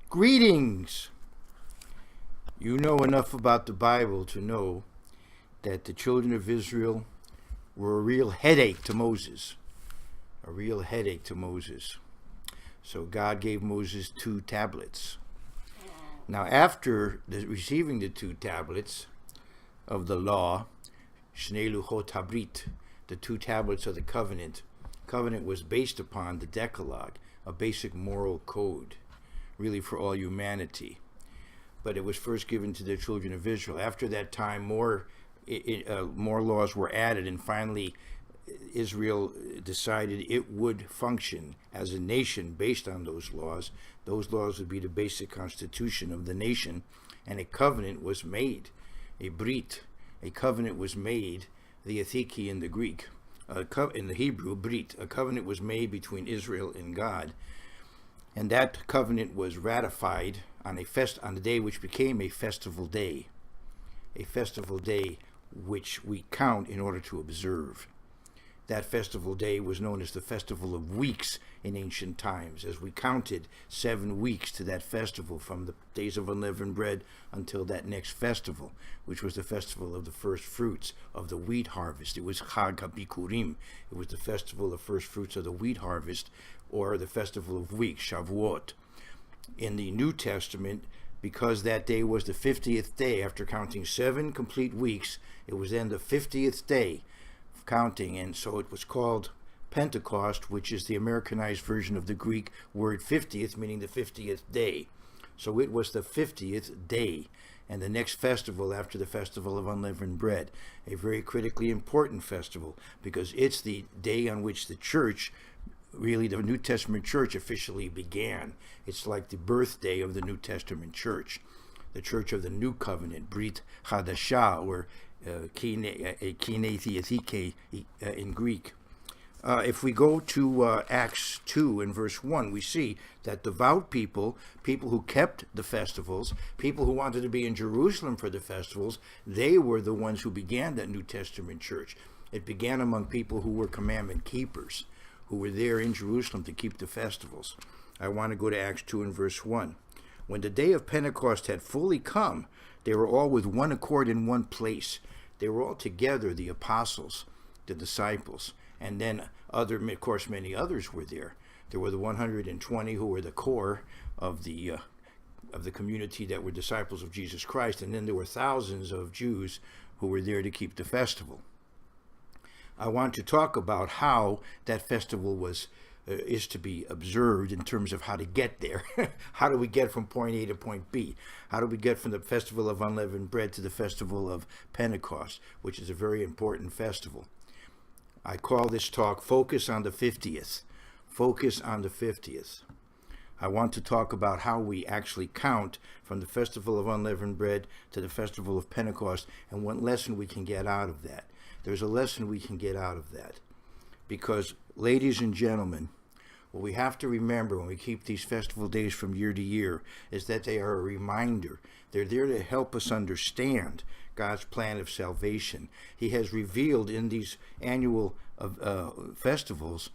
Greetings! You know enough about the Bible to know that the children of Israel were a real headache to Moses. A real headache to Moses. So God gave Moses 2 tablets. Now after receiving the 2 tablets of the law, Shnei Luchot Habrit, the 2 tablets of the covenant was based upon the Decalogue, a basic moral code, really for all humanity. But it was first given to the children of Israel. After that time, more laws were added, and finally Israel decided it would function as a nation based on those laws. Those laws would be the basic constitution of the nation, and a covenant was made, a brit, a covenant was made, the ethiki in the Greek, in the Hebrew, brit, a covenant was made between Israel and God. And that covenant was ratified on the day which became a festival day which we count in order to observe. That festival day was known as the Festival of Weeks in ancient times, as we counted 7 weeks to that festival from the days of unleavened bread until that next festival, which was the festival of the first fruits of the wheat harvest. It was Chag HaBikurim. It was the festival of first fruits of the wheat harvest, or the festival of weeks, Shavuot. In the New Testament, because that day was the 50th day, after counting 7 complete weeks, it was then the 50th day of counting, and so it was called Pentecost, which is the Americanized version of the Greek word 50th, meaning the 50th day. So it was the 50th day, and the next festival after the festival of unleavened bread, a very critically important festival, because it's the day on which the church, really the New Testament church, officially began. It's like the birthday of the New Testament church, the church of the New Covenant, Brit Hadashah, or Kine Theotike in Greek. If we go to Acts 2 and verse 1, we see that devout people who kept the festivals, people who wanted to be in Jerusalem for the festivals, they were the ones who began that New Testament church. It began among people who were commandment keepers, who were there in Jerusalem to keep the festivals. I want to go to Acts 2 and verse 1. When the day of Pentecost had fully come, they were all with one accord in one place. They were all together, the apostles, the disciples, and then of course, many others were there. There were the 120 who were the core of the community that were disciples of Jesus Christ, and then there were thousands of Jews who were there to keep the festival. I want to talk about how that festival is to be observed in terms of how to get there. How do we get from point A to point B? How do we get from the festival of unleavened bread to the festival of Pentecost, which is a very important festival? I call this talk Focus on the 50th. Focus on the 50th. I want to talk about how we actually count from the festival of unleavened bread to the festival of Pentecost, and what lesson we can get out of that. There's a lesson we can get out of that. Because, ladies and gentlemen, what we have to remember when we keep these festival days from year to year is that they are a reminder. They're there to help us understand God's plan of salvation. He has revealed in these annual festivals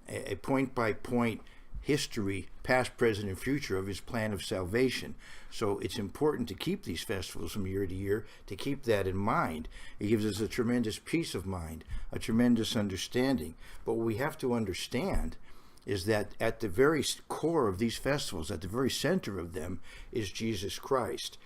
a point-by-point history, past, present, and future, of his plan of salvation. So it's important to keep these festivals from year to year, to keep that in mind. It gives us a tremendous peace of mind, a tremendous understanding. But what we have to understand is that at the very core of these festivals, at the very center of them, is Jesus Christ.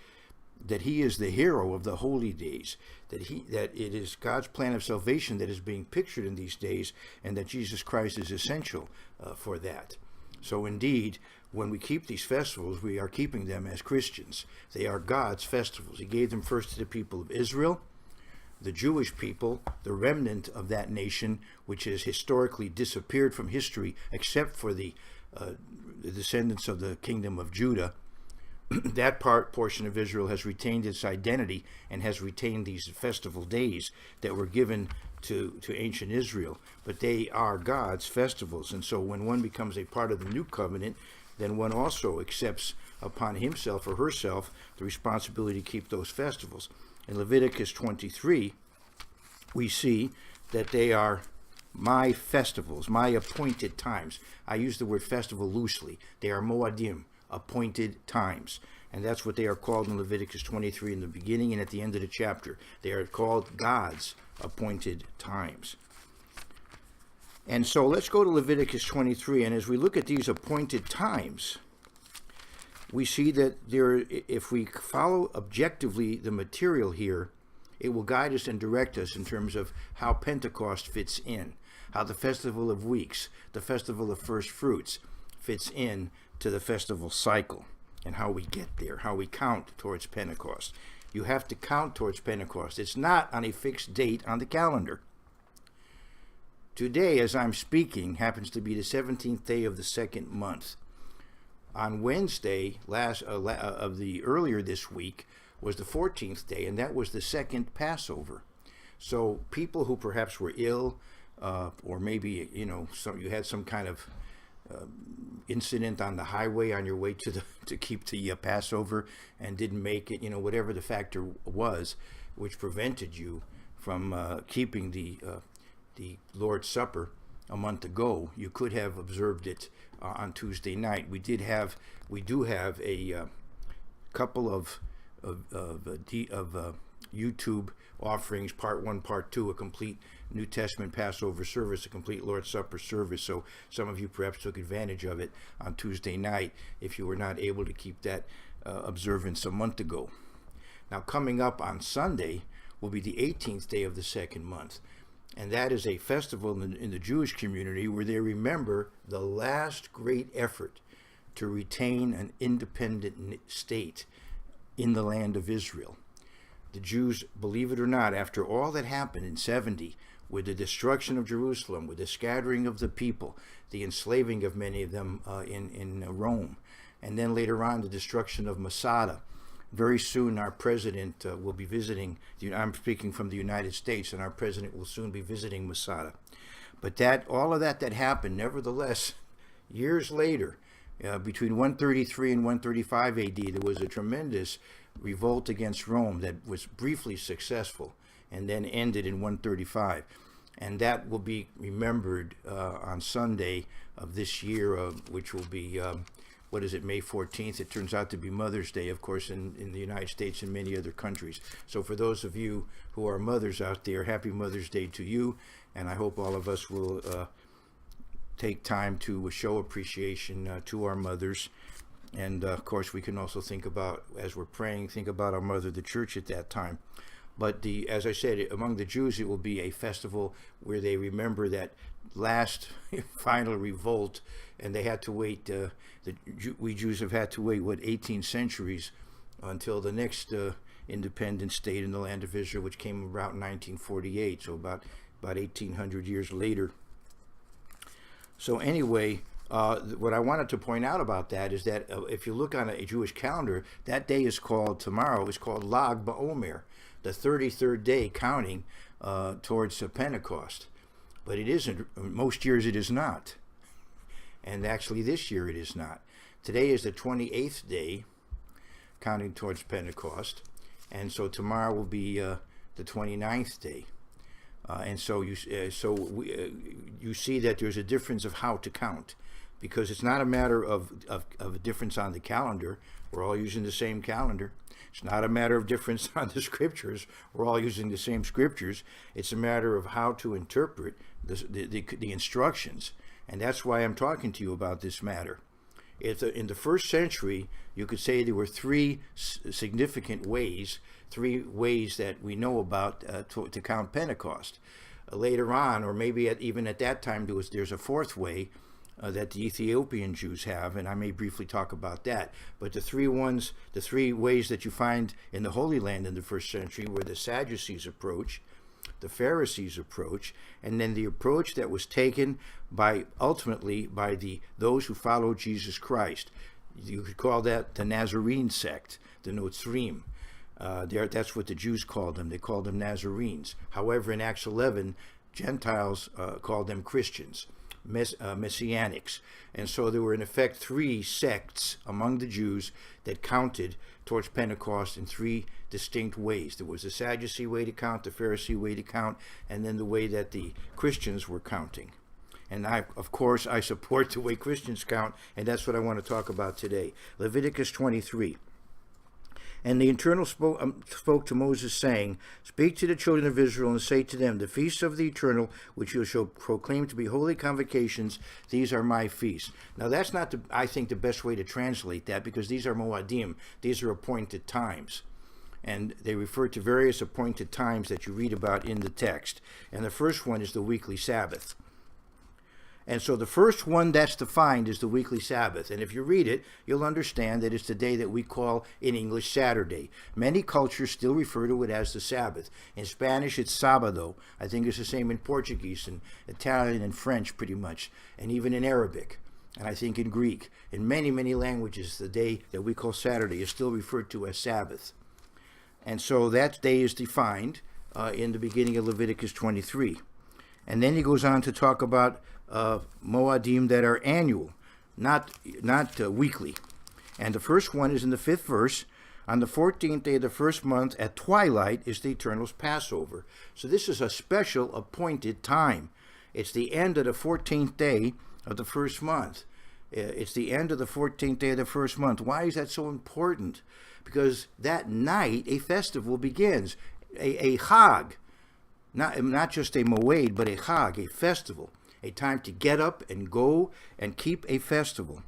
That he is the hero of the holy days, that it is God's plan of salvation that is being pictured in these days, and that Jesus Christ is essential for that. So indeed, when we keep these festivals, we are keeping them as Christians. They are God's festivals. He gave them first to the people of Israel, the Jewish people, the remnant of that nation, which has historically disappeared from history, except for the descendants of the kingdom of Judah. That portion of Israel has retained its identity and has retained these festival days that were given to ancient Israel, but they are God's festivals. And so when one becomes a part of the new covenant, then one also accepts upon himself or herself the responsibility to keep those festivals. In Leviticus 23, we see that they are my festivals, my appointed times. I use the word festival loosely. They are moadim, appointed times. And that's what they are called in Leviticus 23 in the beginning and at the end of the chapter. They are called God's appointed times. And so let's go to Leviticus 23. And as we look at these appointed times, we see that if we follow objectively the material here, it will guide us and direct us in terms of how Pentecost fits in, how the Festival of Weeks, the Festival of First Fruits, fits in to the festival cycle, and how we get there, how we count towards Pentecost. You have to count towards Pentecost. It's not on a fixed date on the calendar. Today, as I'm speaking, happens to be the 17th day of the second month. On Wednesday, earlier this week, was the 14th day, and that was the second Passover. So people who perhaps were ill, or maybe you had some kind of incident on the highway on your way to keep the Passover and didn't make it, whatever the factor was, which prevented you from keeping the Lord's Supper a month ago, you could have observed it on Tuesday night. We do have a couple of YouTube offerings, part 1, part 2, a complete New Testament Passover service, a complete Lord's Supper service. So some of you perhaps took advantage of it on Tuesday night if you were not able to keep that observance a month ago. Now, coming up on Sunday will be the 18th day of the second month. And that is a festival in the Jewish community where they remember the last great effort to retain an independent state in the land of Israel. The Jews, believe it or not, after all that happened in 70, with the destruction of Jerusalem, with the scattering of the people, the enslaving of many of them in Rome, and then later on the destruction of Masada. Very soon our president will be visiting, I'm speaking from the United States, and our president will soon be visiting Masada. But all of that happened, nevertheless, years later, between 133 and 135 AD, there was a tremendous revolt against Rome that was briefly successful and then ended in 135. And that will be remembered on Sunday of this year, which will be, May 14th. It turns out to be Mother's Day, of course, in the United States and many other countries. So for those of you who are mothers out there, happy Mother's Day to you. And I hope all of us will take time to show appreciation to our mothers. And of course, we can also think about, as we're praying, think about our mother, the church, at that time. But as I said, among the Jews, it will be a festival where they remember that last final revolt, and they had to wait. We Jews have had to wait 18 centuries until the next independent state in the land of Israel, which came about in 1948. So about 1,800 years later. So anyway, what I wanted to point out about that is that if you look on a Jewish calendar, that day tomorrow is called Lag BaOmer, the 33rd day counting towards Pentecost. But it isn't. Most years it is not. And actually this year it is not. Today is the 28th day counting towards Pentecost. And so tomorrow will be the 29th day. And so you see that there's a difference of how to count, because it's not a matter of a difference on the calendar. We're all using the same calendar. It's not a matter of difference on the scriptures. We're all using the same scriptures. It's a matter of how to interpret the instructions. And that's why I'm talking to you about this matter. In the first century, you could say there were three significant ways, that we know about to count Pentecost. Later on, or maybe even at that time, there's a fourth way that the Ethiopian Jews have, and I may briefly talk about that. But the three ways that you find in the Holy Land in the first century were the Sadducees' approach, the Pharisees' approach, and then the approach that was taken ultimately by those who followed Jesus Christ. You could call that the Nazarene sect, the Notzrim. That's what the Jews called them. They called them Nazarenes. However, in Acts 11, Gentiles called them Christians, Messianics. And so there were in effect three sects among the Jews that counted towards Pentecost in three distinct ways. There was the Sadducee way to count, the Pharisee way to count, and then the way that the Christians were counting. And of course, I support the way Christians count, and that's what I want to talk about today. Leviticus 23. And the Eternal spoke to Moses, saying, Speak to the children of Israel, and say to them, The feasts of the Eternal, which you shall proclaim to be holy convocations, these are my feasts. Now, that's not, I think, the best way to translate that, because these are moadim. These are appointed times. And they refer to various appointed times that you read about in the text. And the first one is the weekly Sabbath. And so the first one that's defined is the weekly Sabbath. And if you read it, you'll understand that it's the day that we call in English Saturday. Many cultures still refer to it as the Sabbath. In Spanish, it's sábado. I think it's the same in Portuguese and Italian and French pretty much, and even in Arabic. And I think in Greek. In many, many languages, the day that we call Saturday is still referred to as Sabbath. And so that day is defined in the beginning of Leviticus 23. And then he goes on to talk about moadim that are annual, not weekly. And the first one is in the 5th verse. On the 14th day of the first month at twilight is the Eternal's Passover. So this is a special appointed time. It's the end of the 14th day of the first month. It's the end of the 14th day of the first month. Why is that so important? Because that night a festival begins, a chag, not just a moed, but a chag, a festival, a time to get up and go and keep a festival,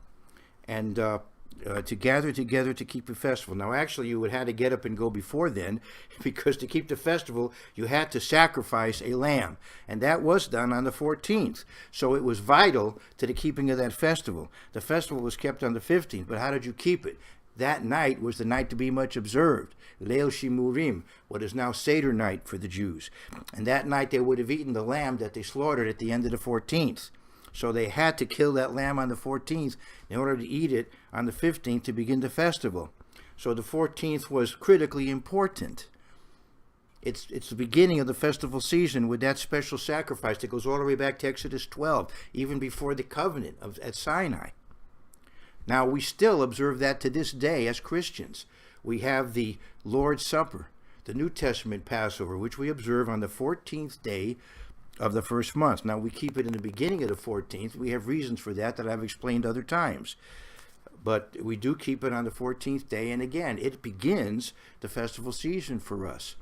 and to gather together to keep a festival. Now, actually, you would have to get up and go before then, because to keep the festival, you had to sacrifice a lamb, and that was done on the 14th. So it was vital to the keeping of that festival. The festival was kept on the 15th, but how did you keep it? That night was the night to be much observed. Leil Shimurim, what is now Seder night for the Jews. And that night they would have eaten the lamb that they slaughtered at the end of the 14th. So they had to kill that lamb on the 14th in order to eat it on the 15th to begin the festival. So the 14th was critically important. It's the beginning of the festival season with that special sacrifice that goes all the way back to Exodus 12, even before the covenant at Sinai. Now, we still observe that to this day as Christians. We have the Lord's Supper, the New Testament Passover, which we observe on the 14th day of the first month. Now, we keep it in the beginning of the 14th. We have reasons for that I've explained other times. But we do keep it on the 14th day, and again, it begins the festival season for us.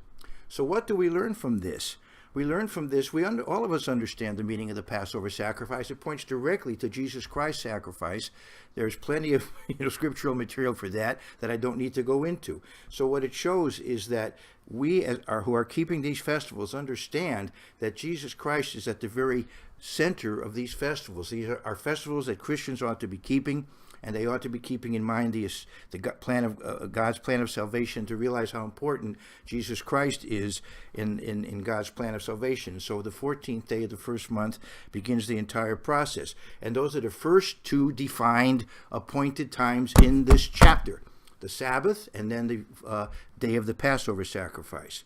So what do we learn from this? We learn from this, all of us understand the meaning of the Passover sacrifice. It points directly to Jesus Christ's sacrifice. There's plenty of scriptural material for that I don't need to go into. So what it shows is that we who are keeping these festivals understand that Jesus Christ is at the very center of these festivals. These are festivals that Christians ought to be keeping, and they ought to be keeping in mind the God's plan of salvation, to realize how important Jesus Christ is in God's plan of salvation. So the 14th day of the first month begins the entire process. And those are the first two defined appointed times in this chapter, the Sabbath and then the day of the Passover sacrifice.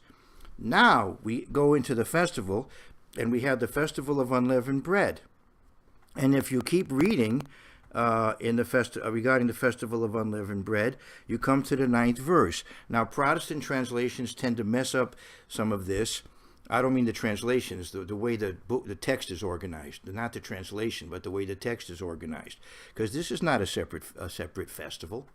Now we go into the festival, and we have the festival of unleavened bread. And if you keep reading regarding the festival of unleavened bread, you come to the 9th verse. Now, Protestant translations tend to mess up some of this. I don't mean the translations, the way the text is organized, not the translation, but the way the text is organized, because this is not a separate festival.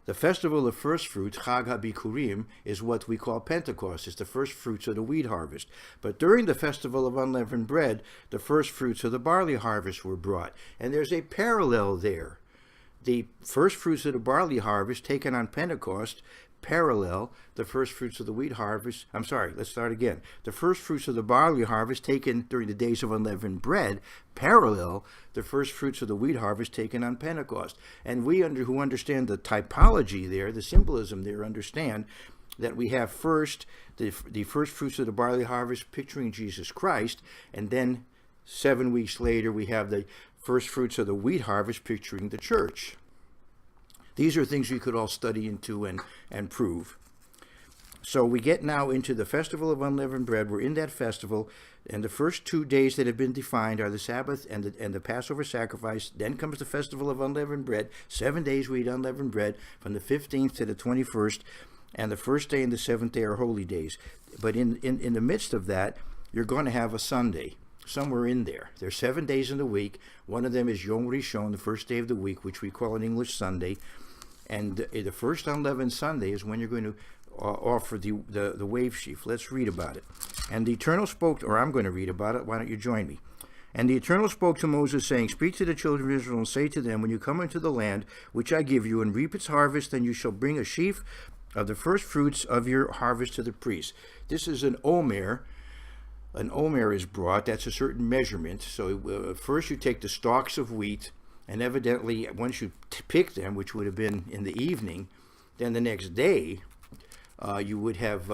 The festival of first fruits, Chag HaBikurim, is what we call Pentecost. It's the first fruits of the wheat harvest. But during the festival of unleavened bread, the first fruits of the barley harvest were brought. And there's a parallel there. The first fruits of the barley harvest taken on Pentecost parallel the first fruits of the wheat harvest. Let's start again. The first fruits of the barley harvest taken during the days of unleavened bread parallel the first fruits of the wheat harvest taken on Pentecost. And we who understand the typology there, the symbolism there, understand that we have first the first fruits of the barley harvest picturing Jesus Christ, and then 7 weeks later we have the first fruits of the wheat harvest picturing the church. These are things we could all study into and prove. So we get now into the festival of unleavened bread. We're in that festival, and the first 2 days that have been defined are the Sabbath and the Passover sacrifice. Then comes the festival of unleavened bread. 7 days we eat unleavened bread, from the 15th to the 21st, and the first day and the 7th day are holy days. But in the midst of that, you're going to have a Sunday. somewhere in there. There's 7 days in the week. One of them is Yom Rishon, the first day of the week, which we call in English Sunday. And the first unleavened Sunday is when you're going to offer the wave sheaf. Let's read about it. And the Eternal spoke, or I'm going to read about it. Why don't you join me? And the Eternal spoke to Moses, saying, Speak to the children of Israel, and say to them, When you come into the land which I give you, and reap its harvest, then you shall bring a sheaf of the first fruits of your harvest to the priest. This is an omer. An omer is brought. That's a certain measurement. So first you take the stalks of wheat, and evidently once you pick them, which would have been in the evening, then the next day you would have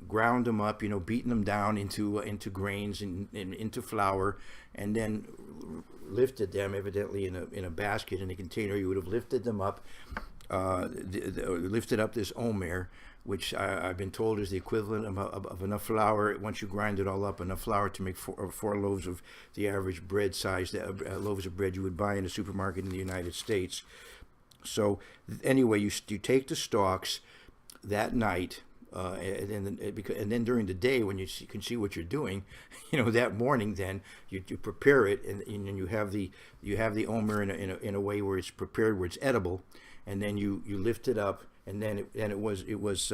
ground them up, beaten them down into grains and into flour, and then lifted them, evidently in a basket, in a container. You would have lifted them up, lifted up this omer, which I've been told is the equivalent of enough flour. Once you grind it all up, enough flour to make four loaves of the average bread size, loaves of bread you would buy in a supermarket in the United States. So anyway, you take the stalks that night, and then during the day, when you can see what you're doing, that morning, then you prepare it, and you have the omer in a way where it's prepared, where it's edible, and then you lift it up, and then it was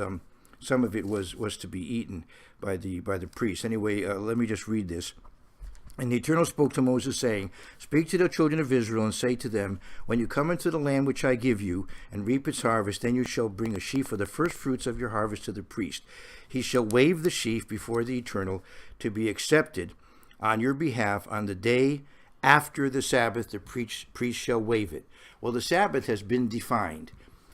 some of it was to be eaten by the priest. Anyway, let me just read this. And the Eternal spoke to Moses, saying, Speak to the children of Israel, and say to them, When you come into the land which I give you, and reap its harvest, then you shall bring a sheaf of the first fruits of your harvest to the priest. He shall wave the sheaf before the Eternal, to be accepted on your behalf on the day after the Sabbath. The priest shall wave it. Well, the Sabbath has been defined.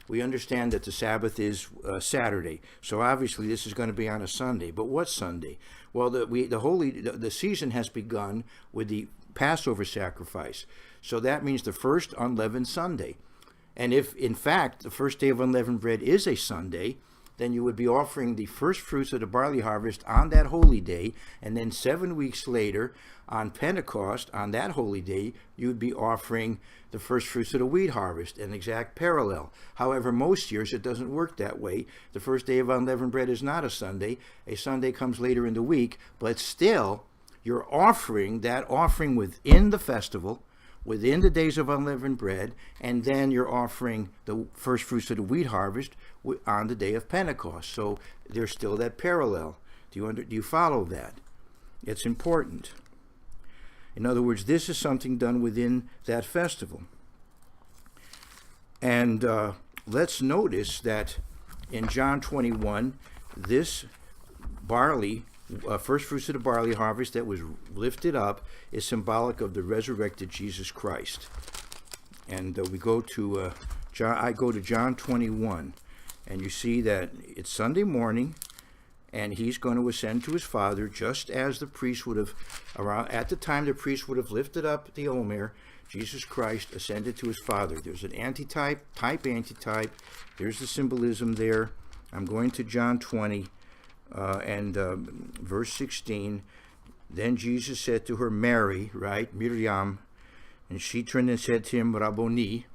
We understand that the Sabbath is Saturday, so obviously this is going to be on a Sunday. But what Sunday? Well, the season has begun with the Passover sacrifice, so that means the first unleavened Sunday. And if, in fact, the first day of unleavened bread is a Sunday, then you would be offering the first fruits of the barley harvest on that holy day, and then 7 weeks later, on Pentecost, on that holy day, you would be offering the first fruits of the wheat harvest, an exact parallel. However, most years it doesn't work that way. The first day of unleavened bread is not a Sunday. A Sunday comes later in the week, but still, you're offering that offering within the festival, within the days of unleavened bread, and then you're offering the first fruits of the wheat harvest on the day of Pentecost. So there's still that parallel. Do you follow that? It's important. In other words, this is something done within that festival. And let's notice that in John 21, this barley, first fruits of the barley harvest that was lifted up, is symbolic of the resurrected Jesus Christ. And we go to I go to John 21, and you see that it's Sunday morning, and he's going to ascend to his Father, just as the priest would have, at the time the priest would have lifted up the omer. Jesus Christ ascended to his Father. There's an antitype, antitype. There's the symbolism there. I'm going to John 20, and verse 16. Then Jesus said to her, Mary, right, Miriam, and she turned and said to him, Rabboni,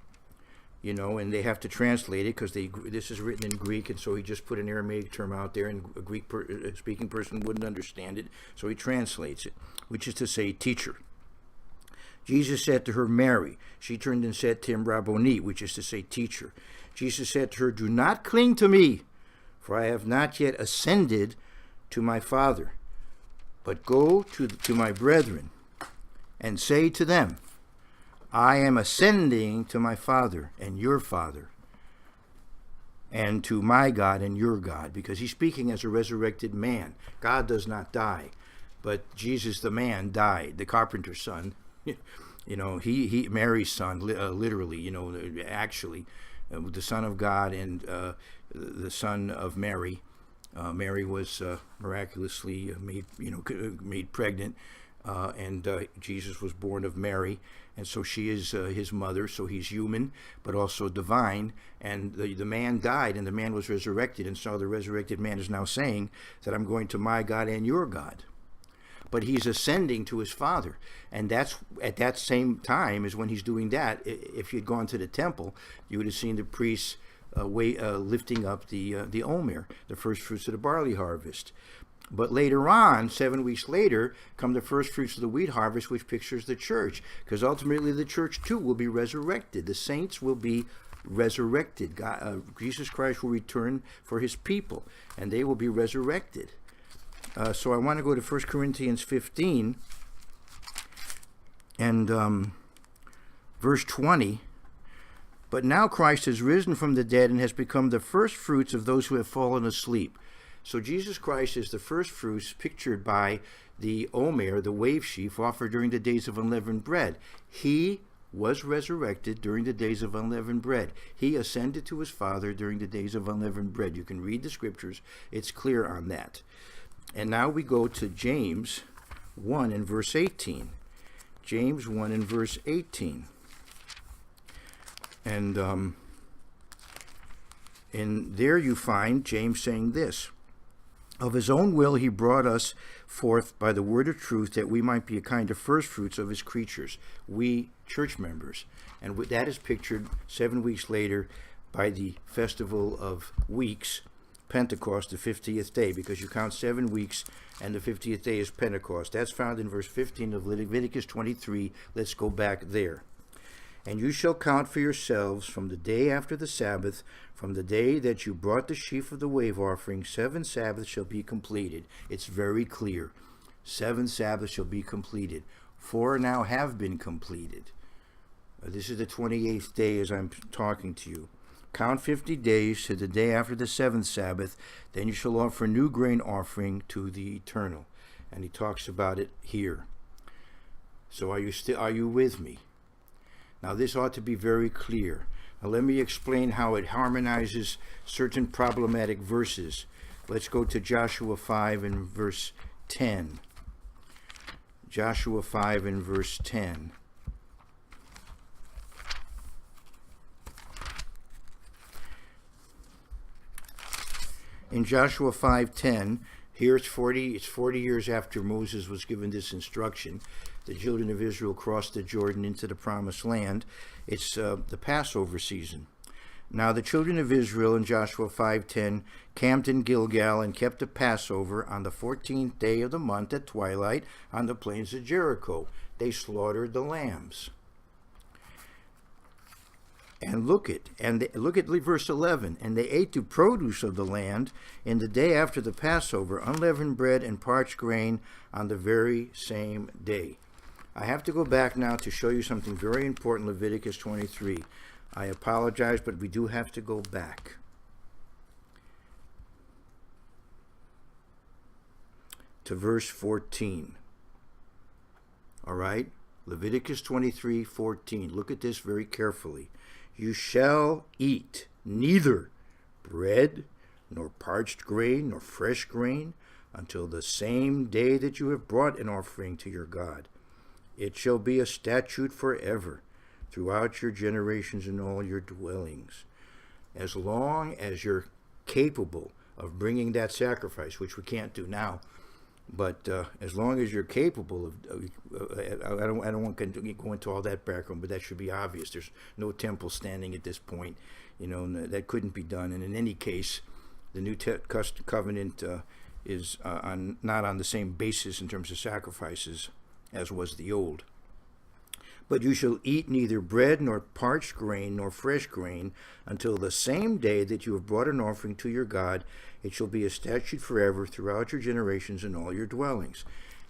and they have to translate it because this is written in Greek, and so he just put an Aramaic term out there, and a Greek-speaking person wouldn't understand it, so he translates it, which is to say, teacher. Jesus said to her, Mary. She turned and said to him, Rabboni, which is to say, teacher. Jesus said to her, Do not cling to me, for I have not yet ascended to my Father, but go to my brethren and say to them, I am ascending to my Father and your Father, and to my God and your God, because he's speaking as a resurrected man. God does not die, but Jesus the man died, the carpenter's son. He Mary's son, literally, actually, the Son of God and the son of Mary. Mary was miraculously made pregnant, and Jesus was born of Mary, and so she is his mother. So he's human, but also divine. And the man died, and the man was resurrected, and so the resurrected man is now saying that I'm going to my God and your God. But he's ascending to his Father, and that's at that same time is when he's doing that. If you'd gone to the temple, you would have seen the priests lifting up the omer, the first fruits of the barley harvest. But later on, 7 weeks later, come the first fruits of the wheat harvest, which pictures the church. Because ultimately the church too will be resurrected. The saints will be resurrected. Jesus Christ will return for his people, and they will be resurrected. So I want to go to 1 Corinthians 15 and verse 20. But now Christ has risen from the dead and has become the first fruits of those who have fallen asleep. So Jesus Christ is the first fruits pictured by the omer, the wave sheaf, offered during the days of unleavened bread. He was resurrected during the days of unleavened bread. He ascended to his Father during the days of unleavened bread. You can read the scriptures. It's clear on that. And now we go to James 1 and verse 18. James 1 and verse 18. And there you find James saying this: of his own will he brought us forth by the word of truth, that we might be a kind of first fruits of his creatures, we church members. And that is pictured 7 weeks later by the festival of weeks, Pentecost, the 50th day, because you count 7 weeks and the 50th day is Pentecost. That's found in verse 15 of Leviticus 23. Let's go back there. And you shall count for yourselves from the day after the Sabbath, from the day that you brought the sheaf of the wave offering, 7 Sabbaths shall be completed. It's very clear. 7 Sabbaths shall be completed. 4 now have been completed. This is the 28th day as I'm talking to you. Count 50 days to the day after the 7th Sabbath. Then you shall offer new grain offering to the Eternal. And he talks about it here. So are you with me? Now this ought to be very clear. Now let me explain how it harmonizes certain problematic verses. Let's go to Joshua 5 and verse 10. Joshua 5 and verse 10. In Joshua 5:10, here it's 40 years after Moses was given this instruction. The children of Israel crossed the Jordan into the promised land. It's the Passover season. Now the children of Israel in Joshua 5:10 camped in Gilgal and kept the Passover on the 14th day of the month at twilight on the plains of Jericho. They slaughtered the lambs. And look at verse 11. And they ate the produce of the land in the day after the Passover, unleavened bread and parched grain on the very same day. I have to go back now to show you something very important, Leviticus 23. I apologize, but we do have to go back. To verse 14. All right? Leviticus 23:14. Look at this very carefully. You shall eat neither bread, nor parched grain, nor fresh grain, until the same day that you have brought an offering to your God. It shall be a statute forever, throughout your generations in all your dwellings. As long as you're capable of bringing that sacrifice, which we can't do now, but as long as you're capable of I don't want to go into all that background, but that should be obvious. There's no temple standing at this point, that couldn't be done. And in any case, the New Covenant is not on the same basis in terms of sacrifices as was the old. But you shall eat neither bread, nor parched grain, nor fresh grain, until the same day that you have brought an offering to your God. It shall be a statute forever throughout your generations in all your dwellings.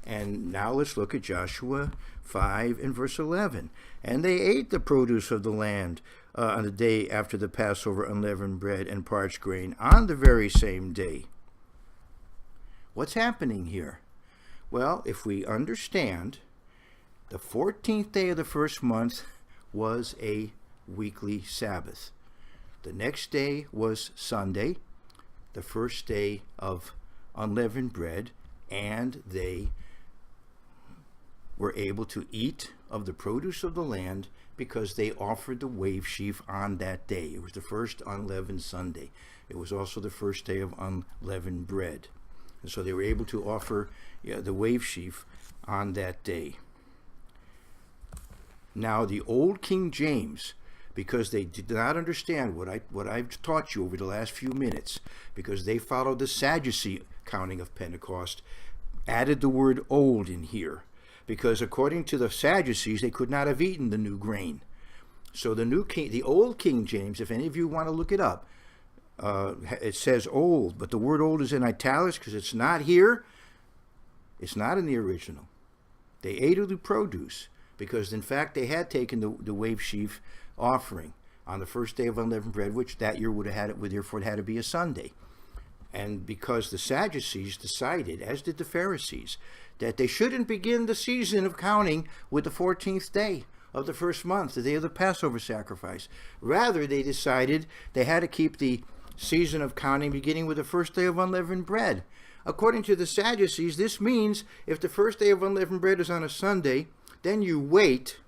And now let's look at Joshua 5 and verse 11. And they ate the produce of the land on the day after the Passover, unleavened bread and parched grain on the very same day. What's happening here? Well, if we understand, the 14th day of the first month was a weekly Sabbath. The next day was Sunday, the first day of unleavened bread, and they were able to eat of the produce of the land because they offered the wave sheaf on that day. It was the first unleavened Sunday. It was also the first day of unleavened bread. And so they were able to offer the wave sheaf on that day. Now, the old King James because they did not understand what I've taught you over the last few minutes, because they followed the Sadducee counting of Pentecost, added the word old in here, because according to the Sadducees, they could not have eaten the new grain. So the old King James, if any of you want to look it up, it says old, but the word old is in italics because it's not here. It's not in the original. They ate of the produce, because in fact they had taken the wave sheaf offering on the first day of unleavened bread, which that year would have had it, therefore it had to be a Sunday. And because the Sadducees decided, as did the Pharisees, that they shouldn't begin the season of counting with the 14th day of the first month, the day of the Passover sacrifice. Rather, they decided they had to keep the season of counting beginning with the first day of unleavened bread. According to the Sadducees, this means if the first day of unleavened bread is on a Sunday, then you wait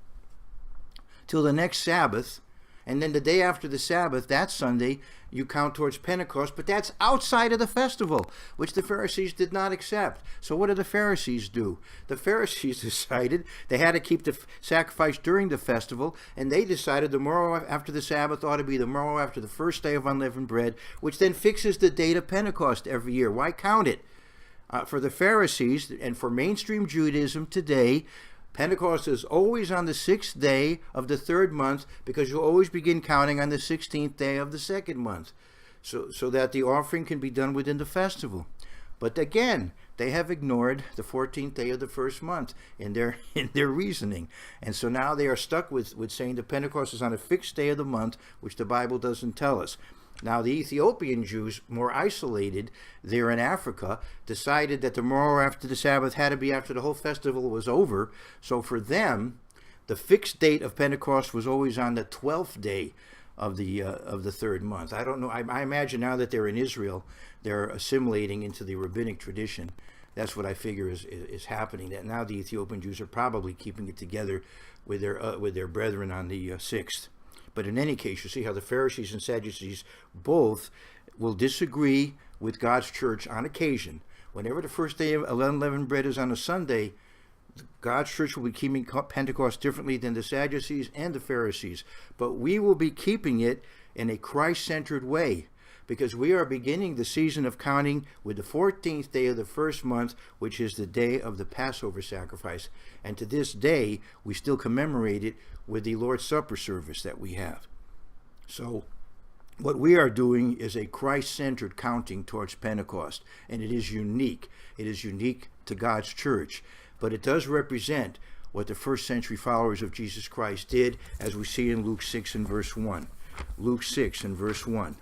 till the next Sabbath, and then the day after the Sabbath, that Sunday, you count towards Pentecost, but that's outside of the festival, which the Pharisees did not accept. So what did the Pharisees do? The Pharisees decided they had to keep the sacrifice during the festival, and they decided the morrow after the Sabbath ought to be the morrow after the first day of unleavened bread, which then fixes the date of Pentecost every year. Why count it? For the Pharisees and for mainstream Judaism today, Pentecost is always on the 6th day of the 3rd month, because you always begin counting on the 16th day of the 2nd month, so that the offering can be done within the festival. But again, they have ignored the 14th day of the 1st month in their reasoning. And so now they are stuck with saying the Pentecost is on a fixed day of the month, which the Bible doesn't tell us. Now, the Ethiopian Jews, more isolated there in Africa, decided that the morrow after the Sabbath had to be after the whole festival was over. So for them, the fixed date of Pentecost was always on the 12th day of the 3rd month. I don't know. I imagine now that they're in Israel, they're assimilating into the rabbinic tradition. That's what I figure is happening. That now the Ethiopian Jews are probably keeping it together with their brethren on the 6th. But in any case, you see how the Pharisees and Sadducees both will disagree with God's church on occasion. Whenever the first day of unleavened bread is on a Sunday, God's church will be keeping Pentecost differently than the Sadducees and the Pharisees. But we will be keeping it in a Christ-centered way, because we are beginning the season of counting with the 14th day of the 1st month, which is the day of the Passover sacrifice. And to this day, we still commemorate it with the Lord's Supper service that we have. So what we are doing is a Christ-centered counting towards Pentecost, and it is unique. It is unique to God's church, but it does represent what the first century followers of Jesus Christ did, as we see in Luke 6 and verse 1. Luke 6 and verse 1.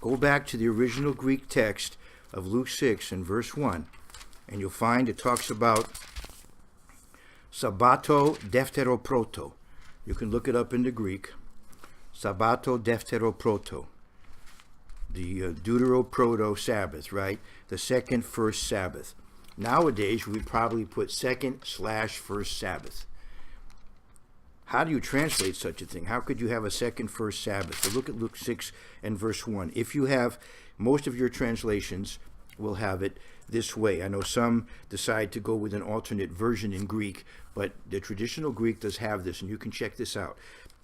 Go back to the original Greek text of Luke 6 and verse 1, and you'll find it talks about Sabbato Defteroproto. You can look it up in the Greek. Sabbato Defteroproto. The Deuteroproto Sabbath, right? The first Sabbath. Nowadays, we probably put second/first Sabbath. How do you translate such a thing? How could you have a first Sabbath? So look at Luke 6 and verse 1. If you have, most of your translations will have it this way. I know some decide to go with an alternate version in Greek, but the traditional Greek does have this, and you can check this out.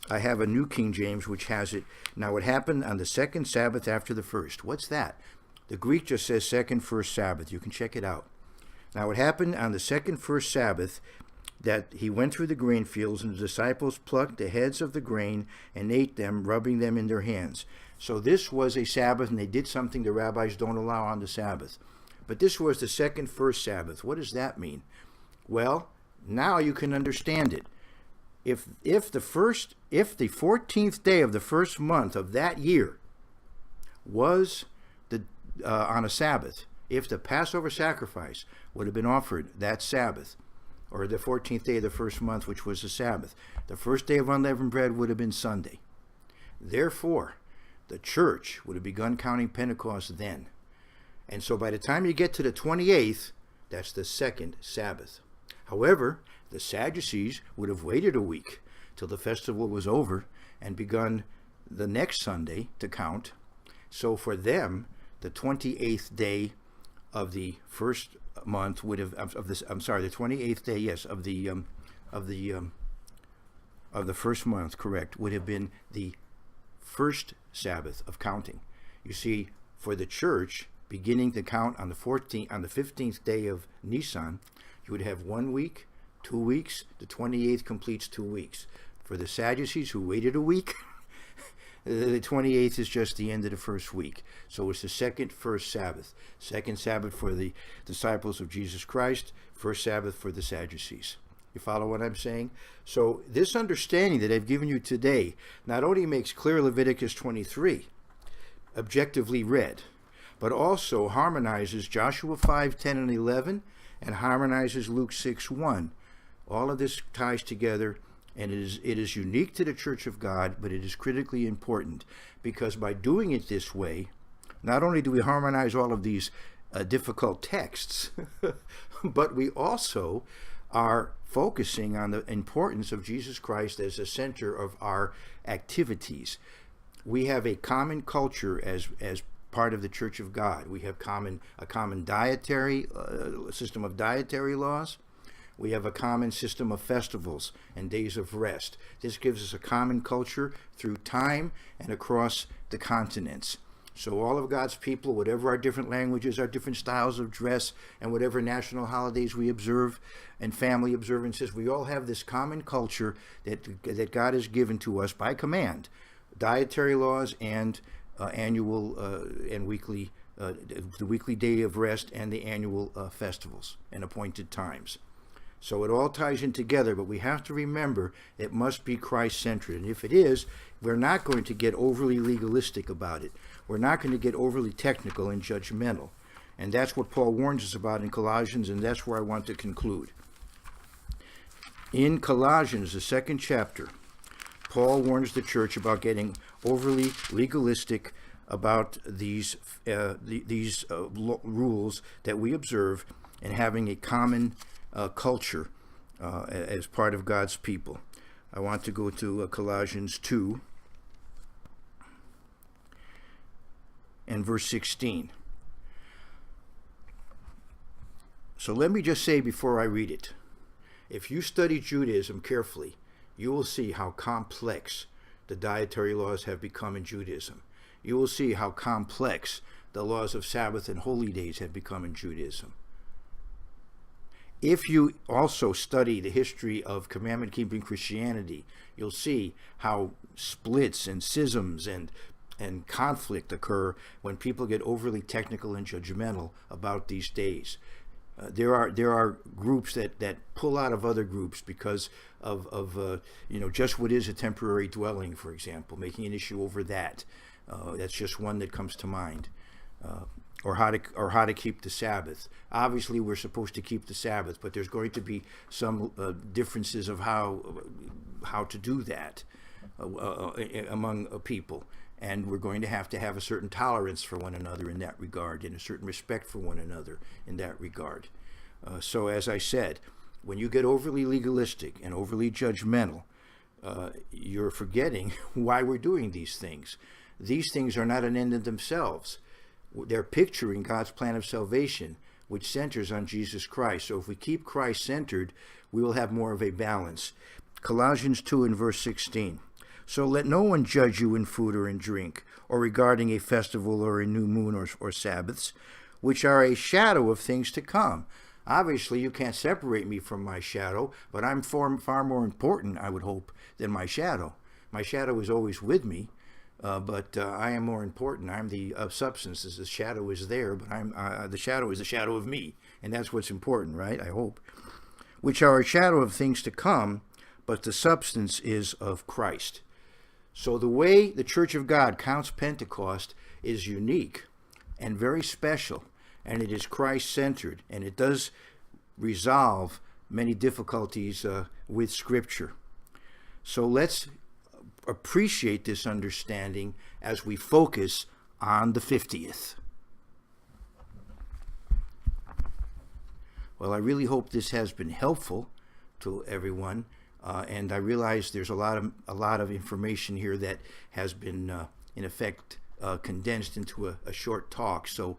I have a New King James which has it. Now, it happened on the 2nd Sabbath after the first. What's that? The Greek just says first Sabbath. You can check it out. Now, it happened on the first Sabbath that he went through the grain fields, and the disciples plucked the heads of the grain and ate them, rubbing them in their hands. So this was a Sabbath, and they did something the rabbis don't allow on the Sabbath. But this was the first Sabbath. What does that mean? Well, now you can understand it. If the 14th day of the 1st month of that year was on a Sabbath, if the Passover sacrifice would have been offered that Sabbath, or the 14th day of the 1st month, which was the Sabbath, the first day of unleavened bread would have been Sunday. Therefore, the church would have begun counting Pentecost then. And so by the time you get to the 28th, that's the 2nd Sabbath. However, the Sadducees would have waited a week till the festival was over and begun the next Sunday to count. So for them, the 28th day of the 1st month would have the 28th day, yes, of the of the first month, correct, would have been the first Sabbath of counting. You see, for the church, beginning to count on the 15th day of Nisan, you would have 1 week, 2 weeks. The 28th completes 2 weeks. For the Sadducees, who waited a week, the 28th is just the end of the first week. So it's the first Sabbath. Second Sabbath for the disciples of Jesus Christ. First Sabbath for the Sadducees. You follow what I'm saying? So this understanding that I've given you today not only makes clear Leviticus 23, objectively read, but also harmonizes Joshua 5, 10, and 11, and harmonizes Luke 6, 1. All of this ties together, and it is unique to the Church of God, but it is critically important, because by doing it this way, not only do we harmonize all of these difficult texts, but we also are focusing on the importance of Jesus Christ as the center of our activities. We have a common culture as part of the Church of God. We have a common dietary system of dietary laws. We have a common system of festivals and days of rest. This gives us a common culture through time and across the continents. So all of God's people, whatever our different languages, our different styles of dress, and whatever national holidays we observe and family observances, we all have this common culture that God has given to us by command. Dietary laws and annual and weekly, the weekly day of rest and the annual festivals and appointed times. So it all ties in together, but we have to remember it must be Christ-centered. And if it is, we're not going to get overly legalistic about it. We're not going to get overly technical and judgmental. And that's what Paul warns us about in Colossians, and that's where I want to conclude. In Colossians, the 2nd chapter, Paul warns the church about getting overly legalistic about these rules that we observe and having a common culture as part of God's people. I want to go to Colossians 2 and verse 16. So let me just say before I read it, if you study Judaism carefully, you will see how complex the dietary laws have become in Judaism. You will see how complex the laws of Sabbath and holy days have become in Judaism. If you also study the history of commandment-keeping Christianity, you'll see how splits and schisms and conflict occur when people get overly technical and judgmental about these days. There are groups that pull out of other groups because of just what is a temporary dwelling, for example, making an issue over that. That's just one that comes to mind. Or how to keep the Sabbath. Obviously, we're supposed to keep the Sabbath, but there's going to be some differences of how to do that among people, and we're going to have a certain tolerance for one another in that regard, and a certain respect for one another in that regard. So, as I said, when you get overly legalistic and overly judgmental, you're forgetting why we're doing these things. These things are not an end in themselves. They're picturing God's plan of salvation, which centers on Jesus Christ. So if we keep Christ centered, we will have more of a balance. Colossians 2 and verse 16. So let no one judge you in food or in drink, or regarding a festival or a new moon or Sabbaths, which are a shadow of things to come. Obviously, you can't separate me from my shadow, but I'm far more important, I would hope, than my shadow. My shadow is always with me. But I am more important. I'm the substance. The shadow is there, but the shadow is the shadow of me, and that's what's important, right? I hope. Which are a shadow of things to come, but the substance is of Christ. So the way the Church of God counts Pentecost is unique and very special, and it is Christ-centered, and it does resolve many difficulties with Scripture. So let's appreciate this understanding as we focus on the 50th. Well, I really hope this has been helpful to everyone, and I realize there's a lot of information here that has been, in effect, condensed into a short talk. So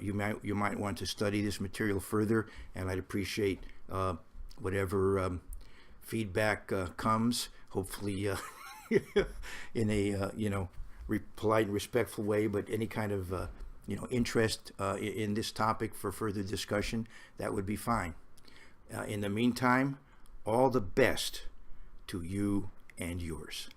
you might want to study this material further, and I'd appreciate whatever feedback comes hopefully in a polite and respectful way, but any kind of interest in this topic for further discussion, that would be fine. In the meantime, all the best to you and yours.